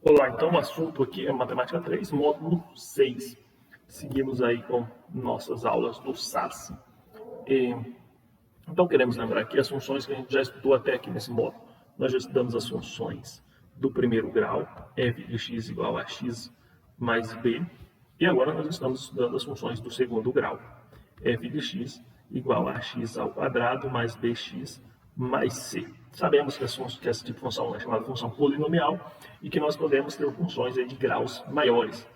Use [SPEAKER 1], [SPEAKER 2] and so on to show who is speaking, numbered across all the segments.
[SPEAKER 1] Olá, então o assunto aqui é Matemática 3, módulo 6. Seguimos aí com nossas aulas do SAS. Então queremos lembrar aqui as funções que a gente já estudou até aqui nesse módulo. Nós já estudamos as funções do primeiro grau, f de x igual a x mais b. E agora nós estamos estudando as funções do segundo grau, f de x igual a x ao quadrado mais bx mais c. Sabemos que esse tipo de função é chamada função polinomial e que nós podemos ter funções de graus maiores.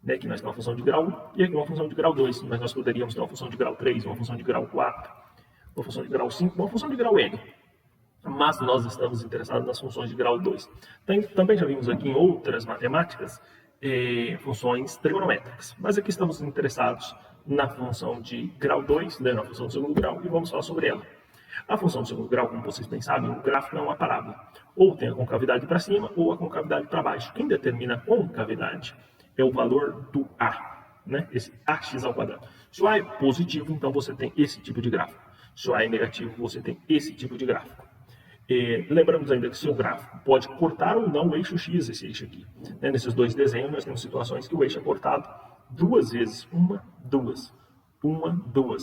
[SPEAKER 1] Né? Aqui nós temos uma função de grau 1 e aqui uma função de grau 2, mas nós poderíamos ter uma função de grau 3, uma função de grau 4, uma função de grau 5, uma função de grau n. Mas nós estamos interessados nas funções de grau 2. Também já vimos aqui em outras matemáticas funções trigonométricas, mas aqui estamos interessados na função de grau 2, né, na função do segundo grau, e vamos falar sobre ela. A função do segundo grau, como vocês bem sabem, o gráfico é uma parábola. Ou tem a concavidade para cima ou a concavidade para baixo. Quem determina a concavidade é o valor do A, né? Esse ax ao quadrado. Se o A é positivo, então você tem esse tipo de gráfico. Se o A é negativo, você tem esse tipo de gráfico. Lembramos ainda que seu gráfico pode cortar ou não o eixo x, esse eixo aqui. Nesses dois desenhos, nós temos situações que o eixo é cortado duas vezes. Uma, duas.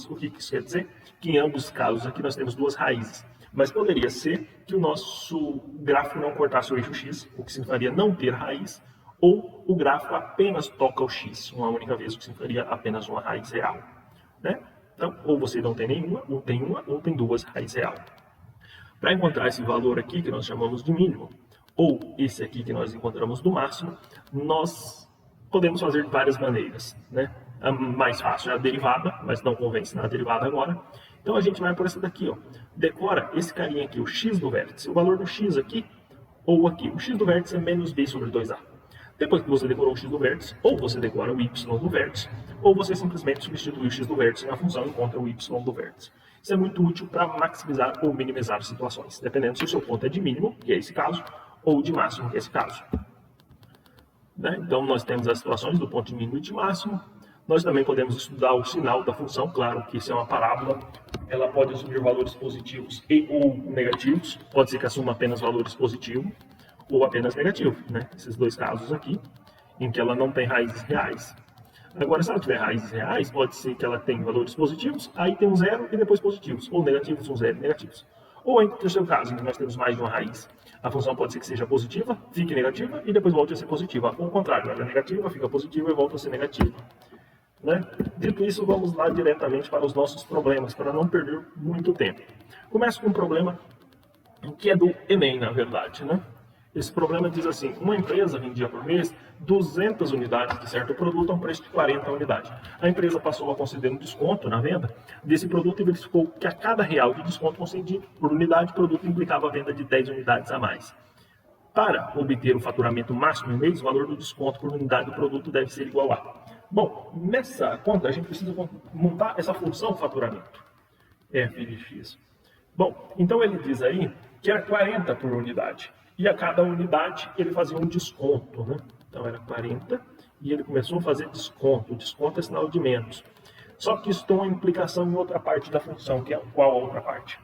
[SPEAKER 1] O que isso quer dizer? Que em ambos os casos aqui nós temos duas raízes. Mas poderia ser que o nosso gráfico não cortasse o eixo x, o que significaria não ter raiz, ou o gráfico apenas toca o x, uma única vez, o que significaria apenas uma raiz real. Né? Então, ou você não tem nenhuma, ou tem duas raízes reais. Para encontrar esse valor aqui, que nós chamamos de mínimo, ou esse aqui que nós encontramos do máximo, nós podemos fazer de várias maneiras. Né? A mais fácil é a derivada, mas não convém ensinar a derivada agora. Então a gente vai por essa daqui. Ó. Decora esse carinha aqui, o x do vértice. O valor do x aqui, ou aqui. O x do vértice é menos b sobre 2a. Depois que você decorou o x do vértice, ou você decora o y do vértice, ou você simplesmente substitui o x do vértice na função e encontra o y do vértice. Isso é muito útil para maximizar ou minimizar situações, dependendo se o seu ponto é de mínimo, que é esse caso, ou de máximo, que é esse caso. Né? Então, nós temos as situações do ponto de mínimo e de máximo. Nós também podemos estudar o sinal da função, claro que isso é uma parábola, ela pode assumir valores positivos e ou negativos, pode ser que assuma apenas valores positivos ou apenas negativos, né? Esses dois casos aqui, em que ela não tem raízes reais. Agora, se ela tiver raízes reais, pode ser que ela tenha valores positivos, aí tem um zero e depois positivos, ou negativos, um zero e negativos. Ou em terceiro caso, em que nós temos mais de uma raiz, a função pode ser que seja positiva, fique negativa e depois volte a ser positiva. Ou o contrário, ela é negativa, fica positiva e volta a ser negativa. Né? Dito isso, vamos lá diretamente para os nossos problemas, para não perder muito tempo. Começo com um problema que é do Enem, na verdade, né? Esse problema diz assim, uma empresa vendia por mês 200 unidades de certo produto a um preço de 40 unidades. A empresa passou a conceder um desconto na venda desse produto e verificou que a cada real de desconto concedido por unidade, o produto implicava a venda de 10 unidades a mais. Para obter o faturamento máximo em mês, o valor do desconto por unidade do produto deve ser igual a... Bom, nessa conta a gente precisa montar essa função faturamento, f de x. Bom, então ele diz aí que era 40 por unidade. E a cada unidade ele fazia um desconto, né? Então era 40 e ele começou a fazer desconto. O desconto é sinal de menos. Só que isso tem uma implicação em outra parte da função, que é qual a outra parte?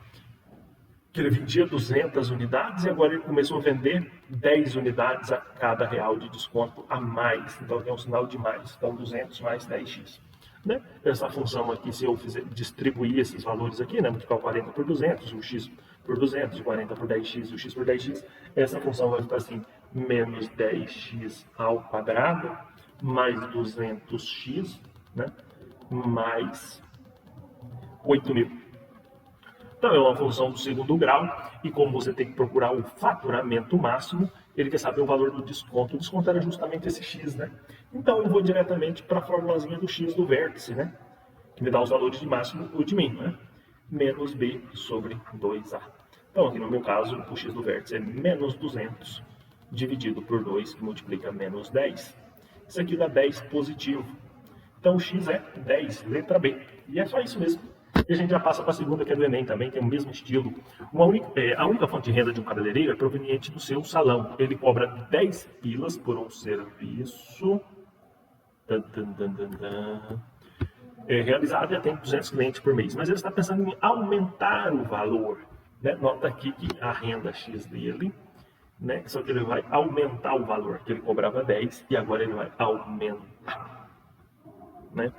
[SPEAKER 1] Que ele vendia 200 unidades e agora ele começou a vender 10 unidades a cada real de desconto a mais. Então tem um sinal de mais. Então 200 mais 10x. Né? Essa função aqui, se eu distribuir esses valores aqui, né, multiplicar o 40 por 200, o x por 200, o 40 por 10x, o x por 10x, essa função vai ficar assim, menos 10x ao quadrado, mais 200x, né, mais 8.000. Então é uma função do segundo grau, e como você tem que procurar o faturamento máximo, ele quer saber o valor do desconto. O desconto era justamente esse x, né? Então eu vou diretamente para a formulazinha do x do vértice, né? Que me dá os valores de máximo ou de mínimo, né? Menos b sobre 2a. Então aqui no meu caso, o x do vértice é menos 200 dividido por 2, que multiplica menos 10. Isso aqui dá 10 positivo. Então o x é 10, letra B. E é só isso mesmo. E a gente já passa para a segunda, que é do Enem também, tem o mesmo estilo. A única fonte de renda de um cabeleireiro é proveniente do seu salão. Ele cobra 10 pilas por um serviço realizado e atende 200 clientes por mês. Mas ele está pensando em aumentar o valor. Né? Nota aqui que a renda X dele né? Só que ele vai aumentar o valor, que ele cobrava 10 e agora ele vai aumentar, né?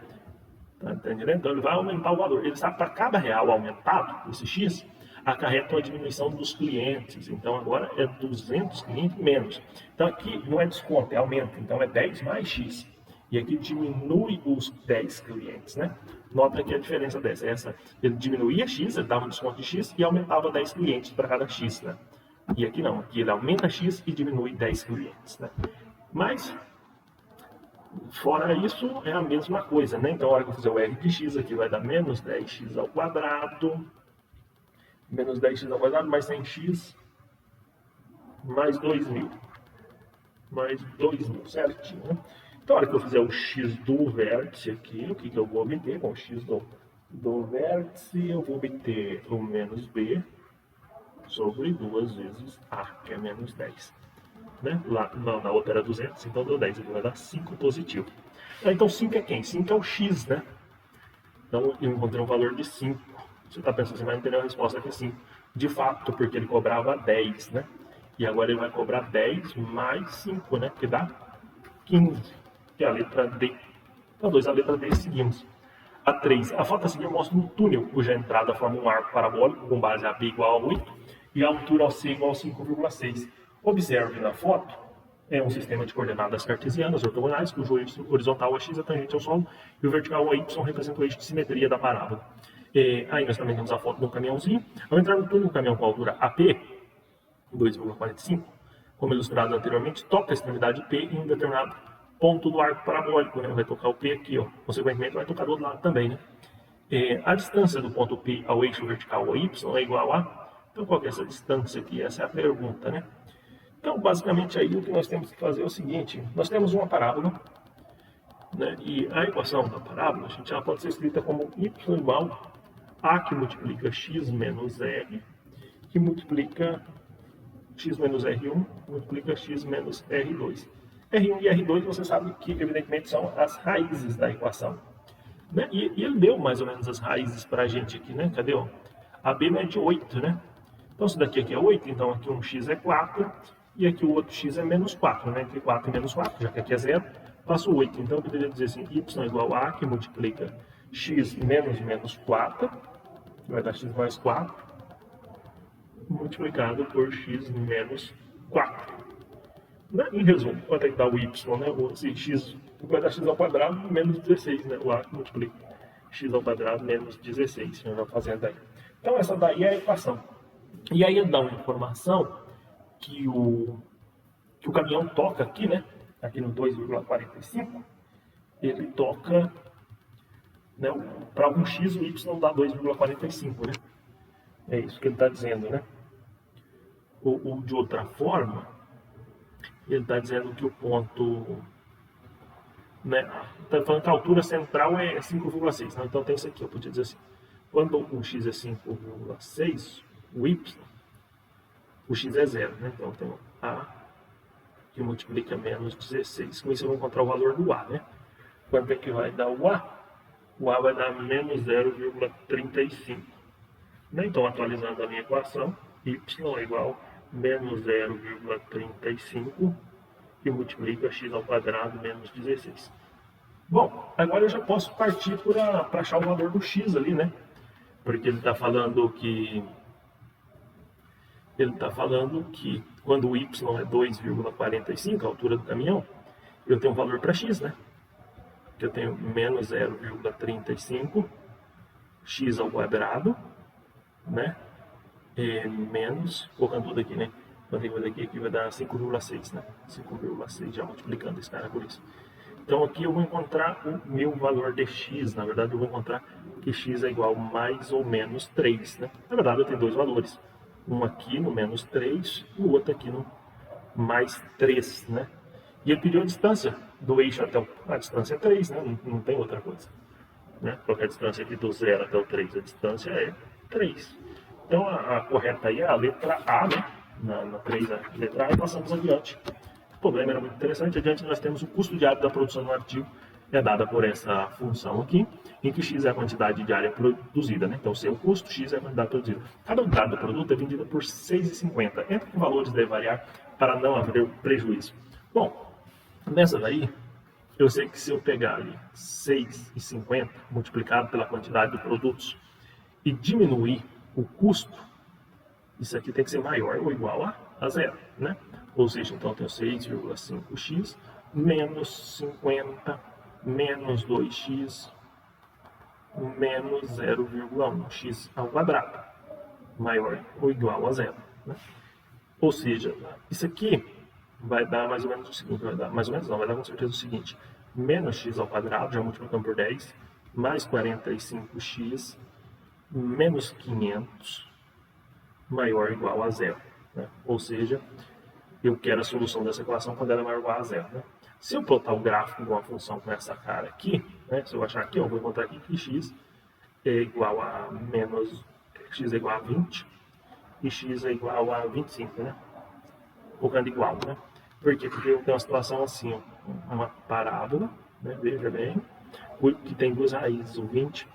[SPEAKER 1] Tá entendendo? Então ele vai aumentar o valor. Ele sabe para cada real aumentado, esse X, acarreta uma diminuição dos clientes. Então agora é 200 clientes menos. Então aqui não é desconto, é aumento. Então é 10 mais X. E aqui diminui os 10 clientes, né? Nota que a diferença dessa é essa. Ele diminuía X, ele dava um desconto de X e aumentava 10 clientes para cada X, né? E aqui não, aqui ele aumenta X e diminui 10 clientes, né? Mas, fora isso, é a mesma coisa, né? Então, a hora que eu fizer o R de X aqui vai dar menos 10x ao quadrado, menos 10x ao quadrado, mais 100x, mais 2.000. Mais 2.000, certinho, né? Então, a hora que eu fizer o x do vértice aqui, o que eu vou obter? Com o x do vértice, eu vou obter o menos b sobre 2 vezes a, que é menos 10. Né? Lá na outra era 200, então deu 10, ele vai dar 5 positivo. Então 5 é quem? 5 é o x, né? Então eu encontrei um valor de 5. Você está pensando, você vai entender a resposta que é 5. De fato, porque ele cobrava 10, né? E agora ele vai cobrar 10 mais 5, né? Que dá 15, que é a letra D. Então 2, a letra D, seguimos. A 3, a foto a seguir mostra um túnel cuja entrada forma um arco parabólico com base AB igual a 8 e a altura AC igual a 5,6. Observe na foto, é um sistema de coordenadas cartesianas ortogonais, cujo eixo horizontal AX é tangente ao solo e o vertical AY representa o eixo de simetria da parábola. Aí nós também temos a foto de um caminhãozinho. Ao entrar no túnel, um caminhão com altura AP, 2,45, como ilustrado anteriormente, toca a extremidade P em um determinado ponto do arco parabólico, né? Vai tocar o P aqui, ó. Consequentemente, vai tocar do outro lado também, né? A distância do ponto P ao eixo vertical AY é igual a... Então, qual que é essa distância aqui? Essa é a pergunta, né? Então, basicamente, aí o que nós temos que fazer é o seguinte. Nós temos uma parábola, né? E a equação da parábola, a gente já pode ser escrita como y igual a que multiplica x menos r, que multiplica x menos R1, multiplica x menos R2. R1 e R2 você sabe que, evidentemente, são as raízes da equação. Né? E ele deu mais ou menos as raízes para a gente aqui, né? Cadê? Ó? A B mede 8, né? Então, se daqui aqui é 8, então aqui um x é 4, e aqui o outro x é menos 4, né? Entre 4 e menos 4, já que aqui é 0, passo 8. Então, eu poderia dizer assim, y igual a que multiplica x menos menos 4, que vai dar x mais 4, multiplicado por x menos 4. Né? Em resumo, quanto é que dá o y, né? Esse x vai dar x ao quadrado menos 16, né? O a multiplica x ao quadrado menos 16, já vai fazendo aí. Então essa daí é a equação. E aí ele dá uma informação que o caminhão toca aqui, né? Aqui no 2,45, ele toca, né? Para algum x o y dá 2,45, né? É isso que ele está dizendo, né? Ou de outra forma, ele está dizendo que o ponto, né, está falando que a altura central é 5,6, né? Então tem isso aqui, eu podia dizer assim, quando o x é 5,6, o x é 0, né? Então tem a que multiplica menos 16, com isso eu vou encontrar o valor do a, né? Quanto é que vai dar o a? O a vai dar menos 0,35, né? Então atualizando a minha equação, y é igual a menos 0,35 que multiplica x ao quadrado menos 16. Bom, agora eu já posso partir para achar o valor do x ali, né? Porque ele está falando que quando o y é 2,45, a altura do caminhão, eu tenho um valor para x, né? Eu tenho menos 0,35 x ao quadrado, né? Menos, colocando tudo aqui, né? Quando eu vou aqui vai dar 5,6, né? 5,6 já multiplicando esse cara por isso. Então aqui eu vou encontrar o meu valor de x. Na verdade eu vou encontrar que x é igual a mais ou menos 3, né? Na verdade eu tenho dois valores. Um aqui no menos 3 e o outro aqui no mais 3, né? E ele pediu a distância do eixo até a distância é 3, né? Não tem outra coisa, né? Qualquer distância aqui do 0 até o 3, a distância é 3. Então a correta aí é a letra A, né? Na 3, a letra A, e passamos adiante. O problema era muito interessante. Adiante nós temos o custo diário da produção do artigo, é dada por essa função aqui. em que X é a quantidade de área produzida, né? Então, C é o custo, X é a quantidade produzida. Cada unidade do produto é vendida por R$ 6,50. Entre que valores devem variar para não haver prejuízo. Bom, nessa daí, eu sei que se eu pegar ali 6,50 multiplicado pela quantidade de produtos e diminuir o custo, isso aqui tem que ser maior ou igual a zero, né? Ou seja, então eu tenho 6,5x menos 50 menos 2x menos 0,1x ao quadrado, maior ou igual a zero, né? Ou seja, isso aqui vai dar mais ou menos o seguinte, vai dar com certeza o seguinte: menos x ao quadrado, já multiplicando por 10, mais 45x menos 500 maior ou igual a zero, né? Ou seja, eu quero a solução dessa equação quando ela é maior ou igual a zero, né? Se eu plotar o gráfico de uma função com essa cara aqui, né? Se eu achar aqui, eu vou encontrar aqui que x é igual a x é igual a 20 e x é igual a 25, né? Colocando igual, né? Por quê? Porque eu tenho uma situação assim, ó, uma parábola, né? Veja bem, que tem duas raízes, o 20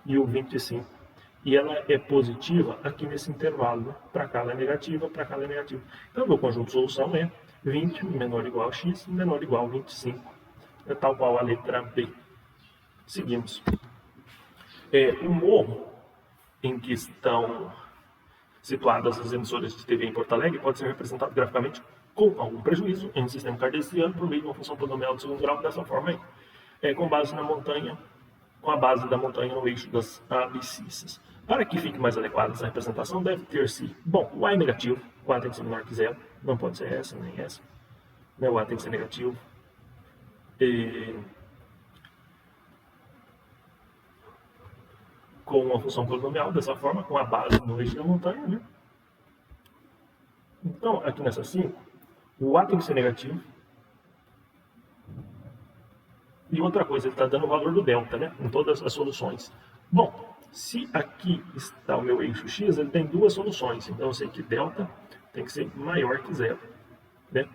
[SPEAKER 1] e o 25. E ela é positiva aqui nesse intervalo, né? Para cá ela é negativa, para cá ela é negativa. Então, meu conjunto de solução é 20 menor ou igual a x menor ou igual a 25. É tal qual a letra B. Seguimos. O morro em que estão situadas as emissoras de TV em Porto Alegre pode ser representado graficamente com algum prejuízo em um sistema cartesiano por meio de uma função polinomial de segundo grau dessa forma aí. Com base na montanha, com a base da montanha no eixo das abscissas. Para que fique mais adequada essa representação, deve ter-se, bom, o A é negativo, o A tem que ser menor que zero, não pode ser essa nem essa, né? O A tem que ser negativo. Com uma função polinomial, dessa forma, com a base no eixo da montanha, né? Então, aqui nessa 5, o A tem que ser negativo. E outra coisa, ele está dando o valor do delta, né? Em todas as soluções. Bom, se aqui está o meu eixo x, ele tem duas soluções. Então, eu sei que delta tem que ser maior que zero, né?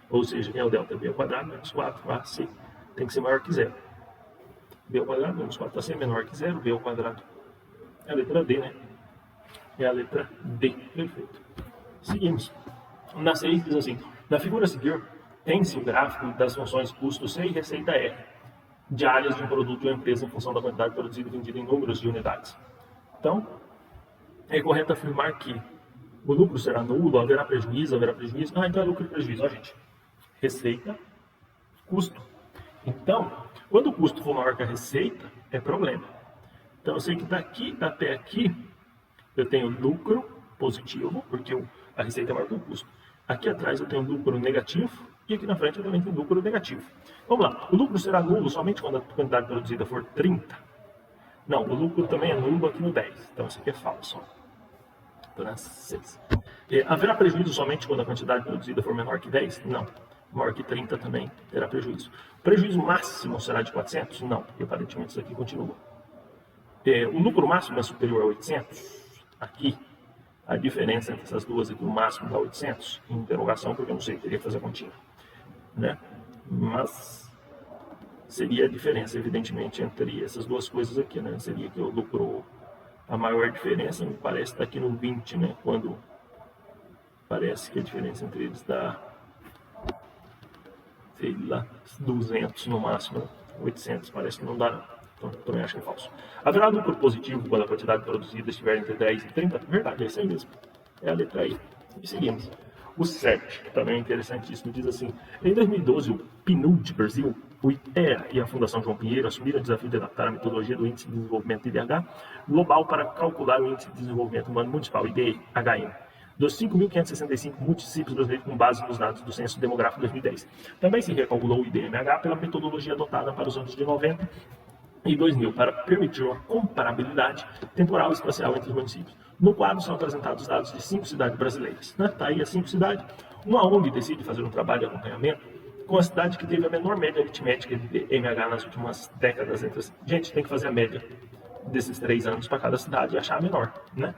[SPEAKER 1] Ou seja, é o delta b ao quadrado menos 4ac tem que ser maior que zero. B ao quadrado menos 4ac menor que zero, b ao quadrado. É a letra D, né? É a letra D. Perfeito. Seguimos. Na 6 diz assim: na figura a seguir, tem-se o gráfico das funções custo C e receita R, de áreas de um produto de uma empresa em função da quantidade produzida e vendida em números de unidades. Então, é correto afirmar que o lucro será nulo, haverá prejuízo. Ah, então é lucro e prejuízo. Ó, gente. Receita, custo. Então, quando o custo for maior que a receita, é problema. Então, eu sei que daqui até aqui, eu tenho lucro positivo, porque a receita é maior que o custo. Aqui atrás eu tenho lucro negativo, e aqui na frente eu também tenho lucro negativo. Vamos lá, o lucro será nulo somente quando a quantidade produzida for 30? Não, o lucro também é nulo aqui no 10, então isso aqui é falso. Então, na 6. Haverá prejuízo somente quando a quantidade produzida for menor que 10? Não. Maior que 30 também terá prejuízo. O prejuízo máximo será de 400? Não, porque aparentemente isso aqui continua. O lucro máximo é superior a 800? Aqui, a diferença entre essas duas aqui, o máximo dá 800? Em interrogação, porque eu não sei, teria que fazer a continha, né? Mas seria a diferença, evidentemente, entre essas duas coisas aqui, né? Seria que o lucro, a maior diferença, me parece, está aqui no 20, né? Quando parece que a diferença entre eles dá, sei lá, 200 no máximo, né? 800 parece que não dá, não. Então, também acho que é falso. Haverá lucro positivo quando a quantidade produzida estiver entre 10 e 30? Verdade, é isso aí mesmo. É a letra I. E seguimos. O 7, que também é interessantíssimo, diz assim: em 2012, o PNUD Brasil, o ITEA e a Fundação João Pinheiro assumiram o desafio de adaptar a metodologia do Índice de Desenvolvimento IDH global para calcular o Índice de Desenvolvimento Humano Municipal, IDHM, dos 5.565 municípios brasileiros com base nos dados do Censo Demográfico 2010. Também se recalculou o IDMH pela metodologia adotada para os anos de 90 e 2000, para permitir uma comparabilidade temporal e espacial entre os municípios. No quadro são apresentados os dados de 5 cidades brasileiras. Está aí as 5 cidades. Uma ONG decide fazer um trabalho de acompanhamento com a cidade que teve a menor média aritmética de MH nas últimas décadas. Gente, tem que fazer a média desses 3 anos para cada cidade e achar a menor, né?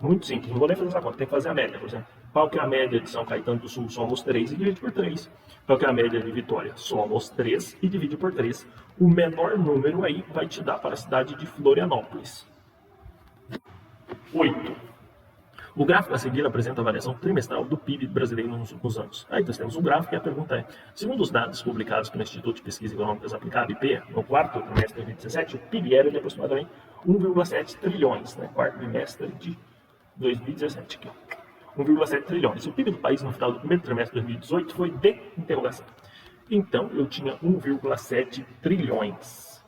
[SPEAKER 1] Muito simples, não vou nem fazer essa conta, tem que fazer a média, por exemplo. Qual que é a média de São Caetano do Sul? Somos 3 e divide por 3. Qual que é a média de Vitória? Somos 3 e divide por 3. O menor número aí vai te dar para a cidade de Florianópolis. 8. O gráfico a seguir apresenta a variação trimestral do PIB brasileiro nos últimos anos. Aí nós temos um gráfico e a pergunta é: segundo os dados publicados pelo Instituto de Pesquisa Econômicas Aplicada, IP, no quarto trimestre de 2017, o PIB era de aproximadamente 1,7 trilhões, né? Quarto trimestre de 2017 aqui, 1,7 trilhões. O PIB do país no final do primeiro trimestre de 2018 foi de interrogação. Então, eu tinha 1,7 trilhões.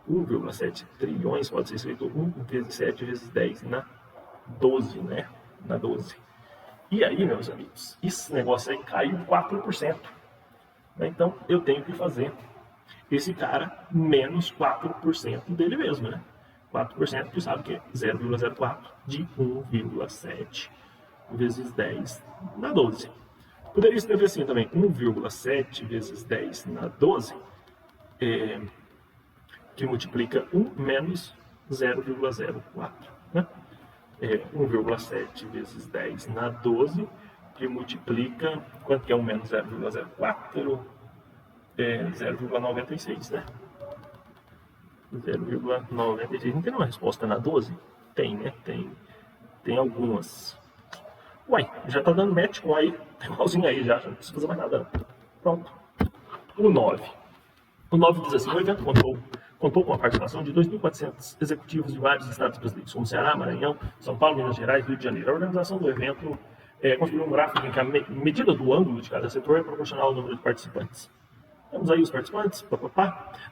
[SPEAKER 1] 1,7 trilhões pode ser escrito 1 vezes 7 vezes 10 na 12, né? Na 12. E aí, meus amigos, esse negócio aí caiu 4%. Então, eu tenho que fazer esse cara menos 4% dele mesmo, né? 4%, tu sabe que é 0,04 de 1,7 vezes 10 na 12. Poderia escrever assim também, 1,7 vezes 10 na 12, que multiplica 1 menos 0,04, né? 1,7 vezes 10 na 12, que multiplica, quanto que é 1 menos 0,04? 0,96, né? 0,96. Não tem uma resposta na 12? Tem, né? Tem algumas. Uai, já tá dando match com aí. Tem um pauzinho aí já, não precisa fazer mais nada. Pronto. O 9. O 9 diz assim: o evento contou com a participação de 2.400 executivos de vários estados brasileiros, como Ceará, Maranhão, São Paulo, Minas Gerais e Rio de Janeiro. A organização do evento construiu um gráfico em que a medida do ângulo de cada setor é proporcional ao número de participantes. Temos aí os participantes,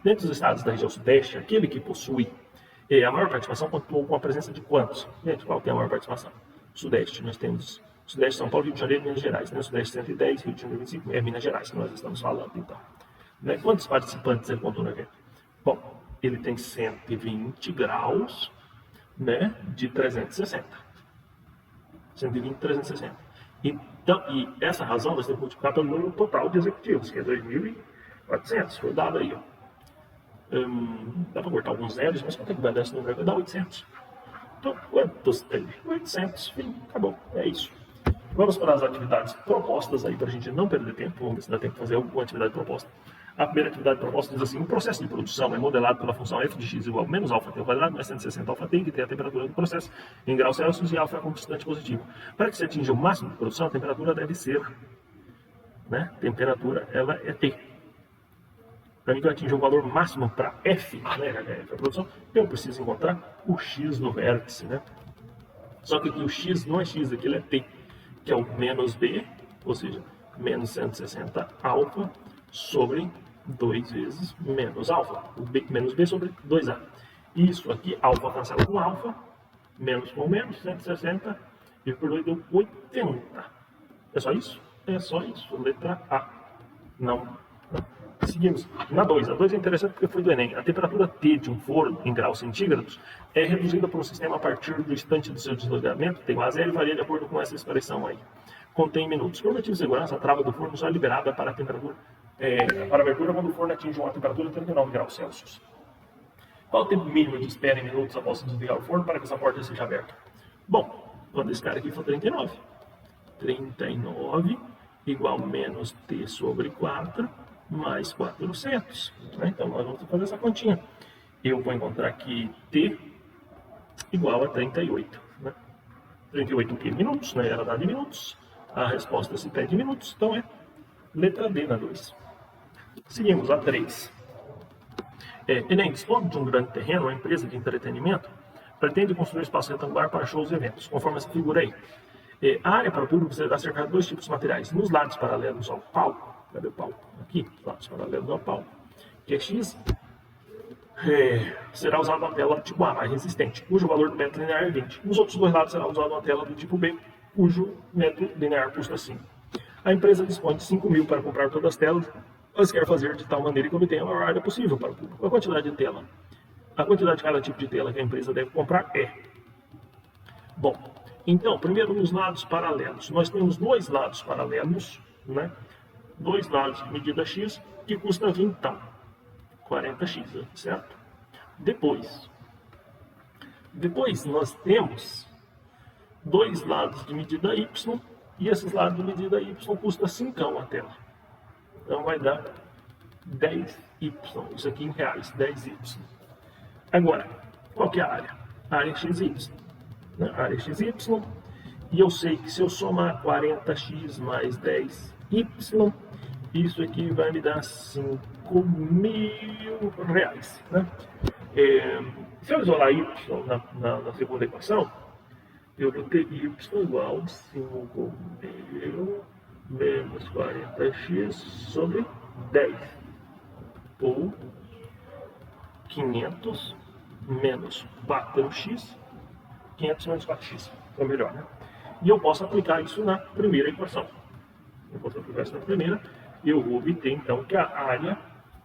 [SPEAKER 1] Dentro dos estados da região sudeste, aquele que possui a maior participação contou com a presença de quantos? Gente, qual que é a maior participação? Sudeste, nós temos Sudeste, São Paulo, Rio de Janeiro e Minas Gerais. Né? Sudeste 110, Rio de Janeiro 25, é Minas Gerais que nós estamos falando, então. Né? Quantos participantes ele contou no evento? Bom, ele tem 120 graus, né, de 360. 120, 360. Então, e essa razão nós temos que multiplicar pelo número total de executivos, que é 2.400. Foi dado aí, ó. Dá para cortar alguns zeros, mas quanto é que vai dar esse número? Vai dar 800. Então, quantos tem? 800. Fim, acabou. É isso. Vamos para as atividades propostas aí, para a gente não perder tempo. Vamos ver se dá tempo de fazer alguma atividade proposta. A primeira atividade proposta diz assim: o processo de produção é modelado pela função f de x igual a menos alfa t ao quadrado mais 160 alfa t, que tem a temperatura do processo em graus Celsius e alfa é a constante positiva. Para que se atinja o máximo de produção, a temperatura deve ser, né? Temperatura, ela é T. Para mim, que eu atingir o valor máximo para F, né, a produção, eu preciso encontrar o X no vértice, né? Só que aqui o X não é X, aqui ele é T, que é o menos B, ou seja, menos 160 alfa sobre 2 vezes menos alfa, o B, menos B sobre 2A. Isso aqui, alfa cancela com alfa, menos com menos, 160, e por 2 deu 80. É só isso? É só isso, letra A. Não. Seguimos. Na 2. A 2 é interessante porque foi do Enem. A temperatura T de um forno em graus centígrados é reduzida por um sistema a partir do instante do seu desligamento, T igual a zero, e varia de acordo com essa expressão aí. Contém minutos. Por motivo de segurança, a trava do forno só é liberada para a temperatura, para a abertura quando o forno atinge uma temperatura de 39 graus Celsius. Qual o tempo mínimo de espera em minutos após desligar o forno para que essa porta seja aberta? Bom, quando esse cara aqui for 39. 39 igual menos T sobre 4 mais 400. Né? Então, nós vamos fazer essa continha. Eu vou encontrar aqui T igual a 38. Né? 38 o quê? Minutos, né? Era dado em minutos. A resposta se pede em minutos, então é letra D na 2. Seguimos a 3. Enem, dispõe de um grande terreno, uma empresa de entretenimento pretende construir espaço retangular para shows e eventos, conforme essa figura aí. A área para o público será cercada de dois tipos de materiais. Nos lados paralelos ao palco, cadê o palco? Aqui, lados paralelos ao palco, que é X, será usada uma tela tipo A, mais resistente, cujo valor do metro linear é 20. Nos outros dois lados será usada uma tela do tipo B, cujo metro linear custa 5. A empresa dispõe de 5.000 para comprar todas as telas, mas quer fazer de tal maneira que obtenha a maior área possível para o público. A quantidade de tela, a quantidade de cada tipo de tela que a empresa deve comprar é. Bom, então, primeiro nos lados paralelos. Nós temos dois lados paralelos, né? Dois lados de medida X que custa 20, 40x, certo? Depois nós temos dois lados de medida Y E esses lados de medida y custa 5 a tela. Então vai dar 10y. Isso aqui em reais, 10y. Agora, qual que é a área? A área xy. Né? A área xy. E eu sei que se eu somar 40x mais 10y, isso aqui vai me dar R$5.000. Né? Se eu isolar y na segunda equação, eu vou ter y igual a 5.000 menos 40x sobre 10. Ou 500 menos 4x. 500 menos 4x. É melhor, né? E eu posso aplicar isso na primeira equação. Eu posso aplicar isso na primeira. E eu vou obter, então, que a área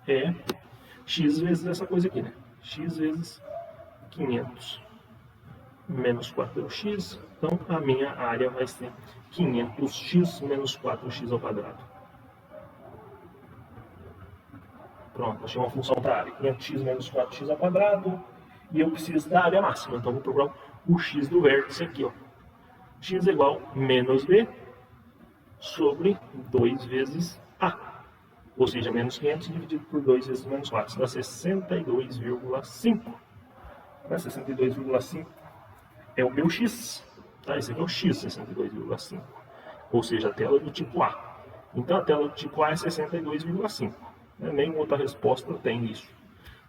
[SPEAKER 1] é x vezes essa coisa aqui, né? X vezes 500 menos 4x. Então, a minha área vai ser 500x menos 4x ao quadrado. Pronto, achei uma função para a área. 500x menos 4x ao quadrado. E eu preciso da área máxima. Então, vou procurar o x do vértice aqui, ó. X é igual a menos b sobre 2 vezes a. Ou seja, menos 500 dividido por 2 vezes menos 4. Isso dá 62,5. 62,5 é o meu x. Tá? Esse aqui é o x, 62,5. Ou seja, a tela do tipo A. Então, a tela do tipo A é 62,5. Nenhuma outra resposta tem isso.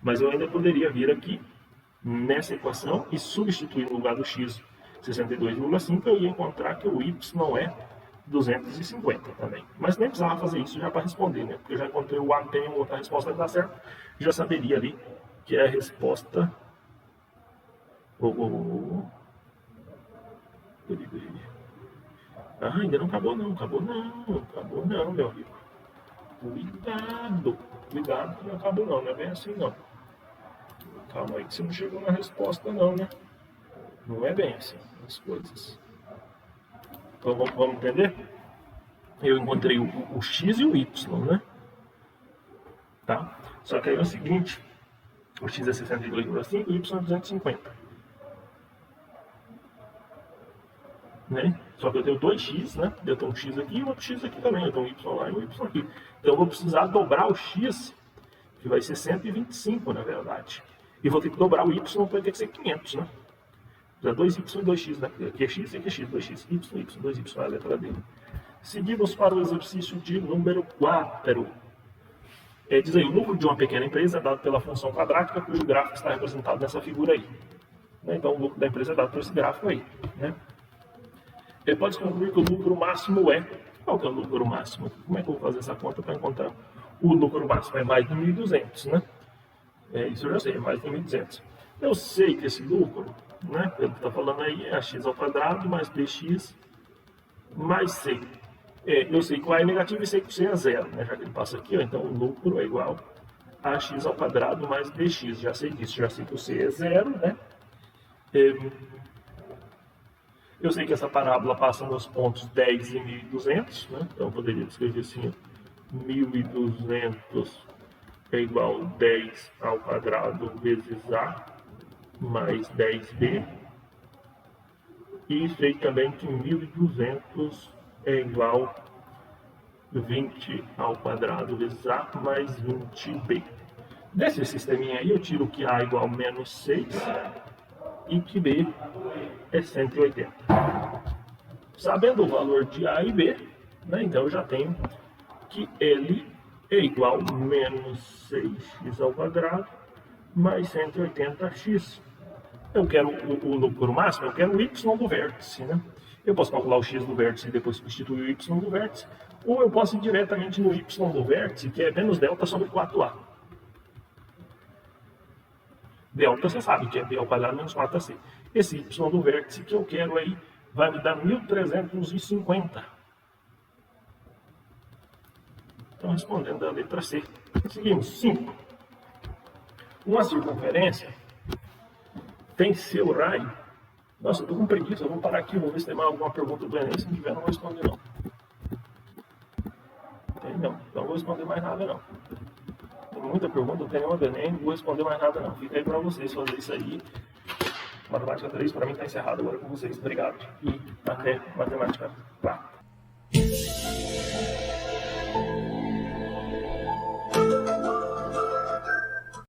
[SPEAKER 1] Mas eu ainda poderia vir aqui nessa equação e substituir no lugar do x 62,5, eu ia encontrar que o y é 250 também. Mas nem precisava fazer isso já para responder, né? Porque eu já encontrei o A, não tem nenhuma outra resposta que dá certo. Já saberia ali que é a resposta... Ah, ainda não acabou não, acabou não, meu amigo. Cuidado, que não acabou não é bem assim não. Calma aí que você não chegou na resposta não, né? Não é bem assim as coisas. Então vamos entender? Eu encontrei o x e o y, né? Tá? Só que aí é o seguinte, o x é 62,5 e o y é 250. Né? Só que eu tenho 2x, né? Eu tenho um x aqui e outro x aqui também. Eu tenho um y lá e um y aqui. Então eu vou precisar dobrar o x, que vai ser 125 na verdade. E vou ter que dobrar o y, vai ter que ser 500, né? 2y e 2x, né? Aqui é x, aqui é x, 2x, y, 2y é a letra D. Seguimos para o exercício de número 4. Diz aí, o lucro de uma pequena empresa é dado pela função quadrática, cujo gráfico está representado nessa figura aí. Então o lucro da empresa é dado por esse gráfico aí. Né? Ele pode concluir que o lucro máximo é... Qual que é o lucro máximo? Como é que eu vou fazer essa conta para encontrar o lucro máximo? É mais de 1.200, né? Isso eu já sei, é mais de 1.200. Eu sei que esse lucro, né, pelo que está falando aí, é x ao quadrado mais bx mais c. Eu sei que o a é negativo e sei que o c é zero, né, já que ele passa aqui, ó, então o lucro é igual a x ao quadrado mais bx. Já sei disso, já sei que o c é zero, né? Eu sei que essa parábola passa nos pontos 10 e 1.200, né? Então eu poderia escrever assim, 1.200 é igual a 10 ao quadrado vezes a mais 10b. E sei também que 1.200 é igual a 20 ao quadrado vezes a mais 20b. Desse sisteminha aí eu tiro que a é igual a menos 6 e que b é 180. Sabendo o valor de a e b, né, então eu já tenho que L é igual a menos 6x ao quadrado mais 180x. Eu quero o lucro máximo, eu quero o y do vértice, né? Eu posso calcular o x do vértice e depois substituir o y do vértice, ou eu posso ir diretamente no y do vértice, que é menos delta sobre 4a. Delta você sabe que é b ao quadrado menos 4ac. Esse y do vértice que eu quero aí vai me dar 1.350. Então, respondendo a letra C. Seguimos. 5. Uma circunferência tem seu raio. Nossa, eu tô com preguiça, eu vou parar aqui, vou ver se tem mais alguma pergunta do Enem. Se não tiver, não vou responder não. Tem não, então não vou responder mais nada não. Tem muita pergunta, não tem nenhuma do Enem, não vou responder mais nada não. Fica aí para vocês fazer isso aí. Matemática 3 para mim está encerrado agora com vocês. Obrigado e até matemática 4.